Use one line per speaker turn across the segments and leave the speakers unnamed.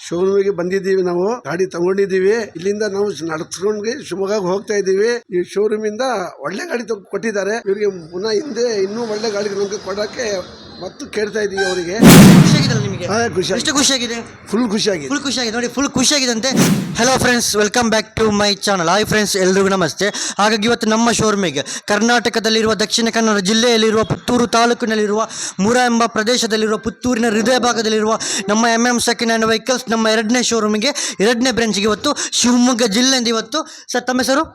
ಶೋರೂಮಿಗೆ ಬಂದಿದ್ದೀವಿ. ನಾವು ಗಾಡಿ ತಗೊಂಡಿದ್ದೀವಿ. ಇಲ್ಲಿಂದ ನಾವು ನಡ್ಸ್ಕೊಂಡ್ಗೆ ಶಿವಮೊಗ್ಗ ಹೋಗ್ತಾ ಇದ್ದೀವಿ. ಈ ಶೋರೂಮ್ ಇಂದ ಒಳ್ಳೆ ಗಾಡಿ ಕೊಟ್ಟಿದ್ದಾರೆ. ಇವರಿಗೆ ಪುನಃ ಹಿಂದೆ ಇನ್ನೂ ಒಳ್ಳೆ ಗಾಡಿ ನಮ್ಗೆ ಕೊಡಕ್ಕೆ ಮತ್ತು ಕೇಳ್ತಾ ಇದೀವಿ ಅವರಿಗೆ.
ಖುಷಿಯಾಗಿದಲ್ಲ ನಿಮಗೆ? ಎಷ್ಟು ಖುಷಿಯಾಗಿದೆ?
ಫುಲ್ ಖುಷಿಯಾಗಿದೆ.
ಫುಲ್ ಖುಷಿಯಾಗಿದೆ ನೋಡಿ, ಫುಲ್ ಖುಷಿಯಾಗಿದಂತೆ. Hello friends, welcome back to my channel. Hi friends, ಎಲ್ರಿಗೂ ನಮಸ್ತೆ. ಹಾಗಾಗಿ ಇವತ್ತು ನಮ್ಮ ಶೋರೂಮಿಗೆ ಕರ್ನಾಟಕದಲ್ಲಿರುವ ದಕ್ಷಿಣ ಕನ್ನಡ ಜಿಲ್ಲೆಯಲ್ಲಿರುವ ಪುತ್ತೂರು ತಾಲೂಕಿನಲ್ಲಿರುವ ಮುರ ಎಂಬ ಪ್ರದೇಶದಲ್ಲಿರುವ ಪುತ್ತೂರಿನ ಹೃದಯ ಭಾಗದಲ್ಲಿರುವ ನಮ್ಮ ಸೆಕೆಂಡ್ ಹ್ಯಾಂಡ್ ವೆಹಿಕಲ್ಸ್ ನಮ್ಮ ಎರಡನೇ ಶೋರೂಮಿಗೆ, ಎರಡನೇ ಬ್ರಾಂಚ್ಗೆ ಇವತ್ತು ಶಿವಮೊಗ್ಗ ಜಿಲ್ಲೆಯಿಂದ ಇವತ್ತು ಸರ್ ತಮ್ಮ ಹೆಸರು?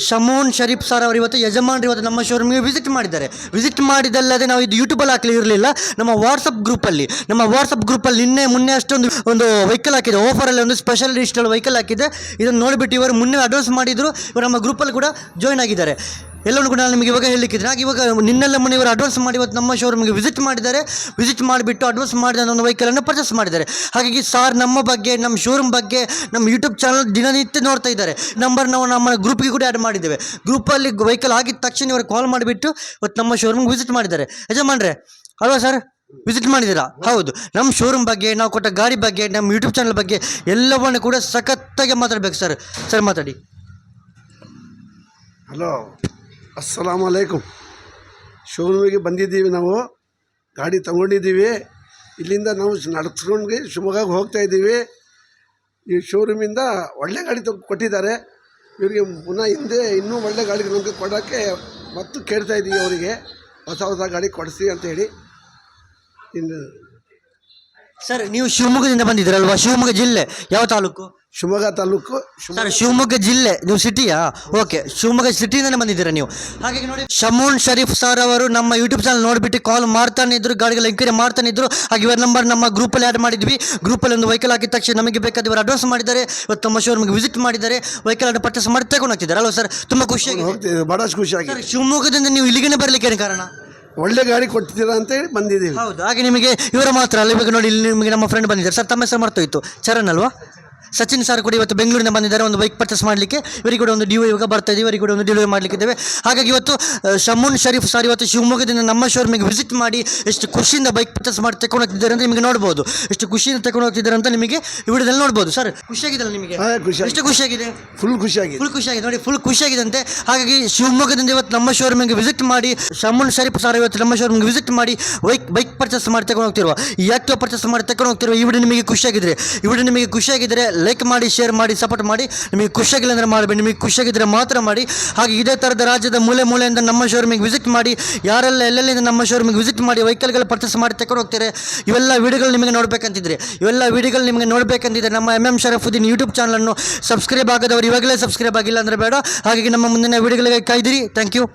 ಶಮೂನ್ ಶರೀಫ್ ಸರ್ ಅವರು ಇವತ್ತು ಯಜಮಾನ್ರು ಇವತ್ತು ನಮ್ಮ ಶೋರೂಮ್ಗೆ ವಿಸಿಟ್ ಮಾಡಿದ್ದಾರೆ. ವಿಸಿಟ್ ಮಾಡಿದಲ್ಲದೆ ನಾವು ಇದು ಯೂಟ್ಯೂಬಲ್ಲಿ ಹಾಕಲಿ ಇರಲಿಲ್ಲ, ನಮ್ಮ ವಾಟ್ಸಪ್ ಗ್ರೂಪಲ್ಲಿ ನಿನ್ನೆ ಮೊನ್ನೆ ಅಷ್ಟೊಂದು ಒಂದು ವೆಹಿಕಲ್ ಹಾಕಿದೆ, ಆಫರಲ್ಲಿ ಒಂದು ಸ್ಪೆಷಲ್ ರಿಜಿಸ್ಟರ್ಡ್ ವೆಹಿಕಲ್ ಹಾಕಿದೆ. ಇದನ್ನು ನೋಡಿಬಿಟ್ಟು ಇವರು ಮುನ್ನೆ ಅಡ್ವಾನ್ಸ್ ಮಾಡಿದ್ರು. ಇವರು ನಮ್ಮ ಗ್ರೂಪಲ್ಲಿ ಕೂಡ ಜಾಯ್ನ್ ಆಗಿದ್ದಾರೆ. ಎಲ್ಲವೂ ಕೂಡ ನಾನು ನಿಮಗೆ ಇವಾಗ ಹೇಳಲಿಕ್ಕಿದ್ರೆ, ಹಾಗೆ ಇವಾಗ ನಿನ್ನೆಲ್ಲ ಮೊನ್ನೆ ಇವರು ಅಡ್ವಾನ್ಸ್ ಮಾಡಿ ಇವತ್ತು ನಮ್ಮ ಶೋರೂಮ್ಗೆ ವಿಸಿಟ್ ಮಾಡಿದ್ದಾರೆ. ವಿಸಿಟ್ ಮಾಡಿಬಿಟ್ಟು ಅಡ್ವಾನ್ಸ್ ಮಾಡಿದ ಒಂದು ವೆಹಿಕಲನ್ನು ಪರ್ಚೇಸ್ ಮಾಡಿದ್ದಾರೆ. ಹಾಗಾಗಿ ಸಾರ್ ನಮ್ಮ ಬಗ್ಗೆ, ನಮ್ಮ ಶೋರೂಮ್ ಬಗ್ಗೆ ನಮ್ಮ ಯೂಟ್ಯೂಬ್ ಚಾನಲ್ ದಿನನಿತ್ಯ ನೋಡ್ತಾ ಇದ್ದಾರೆ. ನಂಬರ್ ನಾವು ನಮ್ಮ ಗ್ರೂಪ್ಗೆ ಕೂಡ ಆ್ಯಡ್ ಮಾಡಿದ್ದೇವೆ. ಗ್ರೂಪಲ್ಲಿ ವೆಹಿಕಲ್ ಆಗಿದ ತಕ್ಷಣ ಇವರು ಕಾಲ್ ಮಾಡಿಬಿಟ್ಟು ಇವತ್ತು ನಮ್ಮ ಶೋರೂಮ್ಗೆ ವಿಸಿಟ್ ಮಾಡಿದ್ದಾರೆ. ಯಜಮಾನ್ರೆ ಅಲ್ವಾ ಸರ್? ವಿಸಿಟ್ ಮಾಡಿದ್ದೀರಾ? ಹೌದು. ನಮ್ಮ ಶೋರೂಮ್ ಬಗ್ಗೆ, ನಾವು ಕೊಟ್ಟ ಗಾಡಿ ಬಗ್ಗೆ, ನಮ್ಮ ಯೂಟ್ಯೂಬ್ ಚಾನಲ್ ಬಗ್ಗೆ ಎಲ್ಲವನ್ನೂ ಕೂಡ ಸಖತ್ತಾಗಿ ಮಾತಾಡಬೇಕು ಸರ್. ಸರ್ ಮಾತಾಡಿ.
ಹಲೋ, ಅಸ್ಸಲಾಮ್ ಅಲೈಕುಮ್. ಶೋರೂಮಿಗೆ ಬಂದಿದ್ದೀವಿ. ನಾವು ಗಾಡಿ ತಗೊಂಡಿದ್ದೀವಿ. ಇಲ್ಲಿಂದ ನಾವು ನಡ್ಸ್ಕೊಂಡ್ಗೆ ಶಿವಮೊಗ್ಗ ಹೋಗ್ತಾ ಇದ್ದೀವಿ. ಈ ಶೋರೂಮಿಂದ ಒಳ್ಳೆ ಗಾಡಿ ಕೊಟ್ಟಿದ್ದಾರೆ. ಇವರಿಗೆ ಪುನಃ ಹಿಂದೆ ಇನ್ನೂ ಒಳ್ಳೆ ಗಾಡಿ ನಮಗೆ ಕೊಡೋಕ್ಕೆ ಮತ್ತು ಕೇಳ್ತಾ ಇದ್ದೀವಿ ಅವರಿಗೆ, ಹೊಸ ಗಾಡಿ ಕೊಡಿಸಿ ಅಂತ ಹೇಳಿ. ಇನ್ನು
ಸರ್ ನೀವು ಶಿವಮೊಗ್ಗದಿಂದ ಬಂದಿದ್ದೀರಲ್ವಾ? ಶಿವಮೊಗ್ಗ ಜಿಲ್ಲೆ ಯಾವ ತಾಲೂಕು?
ಶಿವಮೊಗ್ಗ ತಾಲೂಕು.
ಸರ್ ಶಿವಮೊಗ್ಗ ಜಿಲ್ಲೆ, ನೀವು ಸಿಟಿಯಾ? ಓಕೆ, ಶಿವಮೊಗ್ಗ ಸಿಟಿಯಿಂದಲೇ ಬಂದಿದ್ದೀರಾ ನೀವು. ಹಾಗಾಗಿ ನೋಡಿ, ಶಮೂನ್ ಶರೀಫ್ ಸರ್ ಅವರು ನಮ್ಮ ಯೂಟ್ಯೂಬ್ ಚಾನಲ್ ನೋಡಿಬಿಟ್ಟು ಕಾಲ್ ಮಾಡ್ತಾನೆ ಇದ್ರು, ಗಾಡಿಗಳ ಎಂಕ್ವೈರಿ ಮಾಡ್ತಾನೆ ಇದ್ರು. ಹಾಗೆ ಇವರ ನಂಬರ್ ನಮ್ಮ ಗ್ರೂಪಲ್ಲಿ ಆ್ಯಡ್ ಮಾಡಿದ್ವಿ. ಗ್ರೂಪಲ್ಲಿ ಒಂದು ವೆಹಿಕಲ್ ಹಾಕಿದ ತಕ್ಷಣ ನಮಗೆ ಬೇಕಾದ ಇವರು ಅಡ್ವಾನ್ಸ್ ಮಾಡಿದ್ದಾರೆ. ಇವತ್ತು ನಮ್ಮ ಶೋರೂಮ್ಗೆ ವಿಸಿಟ್ ಮಾಡಿದ್ದಾರೆ. ವೆಹಿಕಲ್ ಅನ್ನು ಪರ್ಚೇಸ್ ಮಾಡಿ ತಗೊಂಡು ಹೋಗ್ತಿದ್ದಾರೆ ಅಲ್ವಾ ಸರ್? ತುಂಬ ಖುಷಿಯಾಗಿ
ಬಹಳಷ್ಟು ಖುಷಿಯಾಗಿ.
ಸರ್ ಶಿವಮೊಗ್ಗದಿಂದ ನೀವು ಇಲ್ಲಿಗೆ ಬರಲಿಕ್ಕೆ ಏನು ಕಾರಣ?
ಒಳ್ಳೆ ಗಾಡಿ ಕೊಡ್ತೀರಾ ಅಂತ ಹೇಳಿ ಬಂದಿದ್ದೀವಿ.
ಹೌದು. ಹಾಗೆ ನಿಮಗೆ ಇವರ ಮಾತ್ರ ಅಲ್ಲ, ಇವಾಗ ನೋಡಿ ಇಲ್ಲಿ ನಿಮಗೆ ನಮ್ಮ ಫ್ರೆಂಡ್ ಬಂದಿದ್ದಾರೆ. ಸರ್ ತಮ್ಮ ಹೆಸರು ಮರ್ತೋಯ್ತು, ಚರಣ್ ಅಲ್ವಾ? ಸಚಿನ್ ಸರ್ ಕೂಡ ಇವತ್ತು ಬೆಂಗಳೂರಿನ ಬಂದಿದ್ದಾರೆ ಒಂದು ಬೈಕ್ ಪರ್ಚೇಸ್ ಮಾಡಲಿಕ್ಕೆ. ಇವರಿಗೆ ಕೂಡ ಒಂದು ಡಿಲಿವರಿ ಇವಾಗ ಬರ್ತಾ ಇದೆ, ಇವರಿಗೆ ಕೂಡ ಒಂದು ಡಿಲಿವರಿ ಮಾಡಲಿಕ್ಕಿದ್ದೇವೆ. ಹಾಗಾಗಿ ಇವತ್ತು ಶಮೂನ್ ಶರೀಫ್ ಸರ್ ಇವತ್ತು ಶಿವಮೊಗ್ಗದಿಂದ ನಮ್ಮ ಶೋರೂಮಿಗೆ ವಿಸಿಟ್ ಮಾಡಿ ಎಷ್ಟು ಖುಷಿಯಿಂದ ಬೈಕ್ ಪರ್ಚೇಸ್ ಮಾಡಿ ತಗೊಂಡು ಹೋಗ್ತಿದ್ದಾರೆ ಅಂತ ನಿಮಗೆ ನೋಡ್ಬೋದು. ಎಷ್ಟು ಖುಷಿಯಿಂದ ತಗೊಂಡು ಹೋಗ್ತಿದ್ದಾರೆ ಅಂತ ನಿಮಗೆ ಈ ವಿಡಿಯೋದಲ್ಲಿ ನೋಡ್ಬೋದು. ಸರ್ ಖುಷಿಯಾಗಿದೆಲ್ಲ ನಿಮಗೆ? ಎಷ್ಟು ಖುಷಿಯಾಗಿದೆ?
ಫುಲ್ ಖುಷಿಯಾಗಿದೆ.
ಫುಲ್ ಖುಷಿಯಾಗಿದೆ ನೋಡಿ, ಫುಲ್ ಖುಷಿಯಾಗಿದಂತೆ. ಹಾಗಾಗಿ ಶಿವಮೊಗ್ಗದಿಂದ ಇವತ್ತು ನಮ್ಮ ಶೋರೂಮಿಗೆ ವಿಸಿಟ್ ಮಾಡಿ, ಶಮೂನ್ ಶರೀಫ್ ಸರ್ ಇವತ್ತು ನಮ್ಮ ಶೋರೂಮಿಗೆ ವಿಸಿಟ್ ಮಾಡಿ ಬೈಕ್ ಪರ್ಚೇಸ್ ಮಾಡಿ ತಗೊಂಡು ಹೋಗ್ತಿರುವ, ಈ ಆಕ್ಟಿವಾ ಪರ್ಚೇಸ್ ಮಾಡಿ ತಗೊಂಡು ಹೋಗ್ತಿರುವ. ಈ ವಿಡಿಯೋ ನಿಮಗೆ ಖುಷಿಯಾಗಿದ್ದರೆ ಲೈಕ್ ಮಾಡಿ, ಶೇರ್ ಮಾಡಿ, ಸಪೋರ್ಟ್ ಮಾಡಿ. ನಿಮಗೆ ಖುಷಿಯಾಗಿಲ್ಲ ಅಂದರೆ ಮಾಡಬೇಡಿ, ನಿಮಗೆ ಖುಷಿಯಾಗಿದ್ದರೆ ಮಾತ್ರ ಮಾಡಿ. ಹಾಗೆ ಇದೇ ಥರದ ರಾಜ್ಯದ ಮೂಲೆಯಿಂದ ನಮ್ಮ ಶೋರೂಮಿಗೆ ವಿಸಿಟ್ ಮಾಡಿ, ಯಾರೆಲ್ಲ ಎಲ್ಲೆಲ್ಲಿಂದ ನಮ್ಮ ಶೋರೂಮಿಗೆ ವಿಸಿಟ್ ಮಾಡಿ ವೆಹಿಕಲ್ಗಳು ಪರ್ಚೇಸ್ ಮಾಡಿ ತಗೊಂಡು ಹೋಗ್ತಾರೆ. ಇವೆಲ್ಲ ವಿಡಿಯೋಗಳು ನಿಮಗೆ ನೋಡಬೇಕಂತಿದ್ರೆ ನಮ್ಮ ಶರಫುದ್ದೀನ್ ಯೂಟ್ಯೂಬ್ ಚಾನಲನ್ನು ಸಬ್ಸ್ಕ್ರೈಬ್ ಆಗದವರು ಇವಾಗಲೇ ಸಬ್ಸ್ಕ್ರೈಬ್ ಆಗಿಲ್ಲ ಅಂದರೆ ಬೇಡ. ಹಾಗಾಗಿ ನಮ್ಮ ಮುಂದಿನ ವಿಡಿಯೋಗಳಿಗೆ ಕಾಯ್ದಿರಿ. Thank you.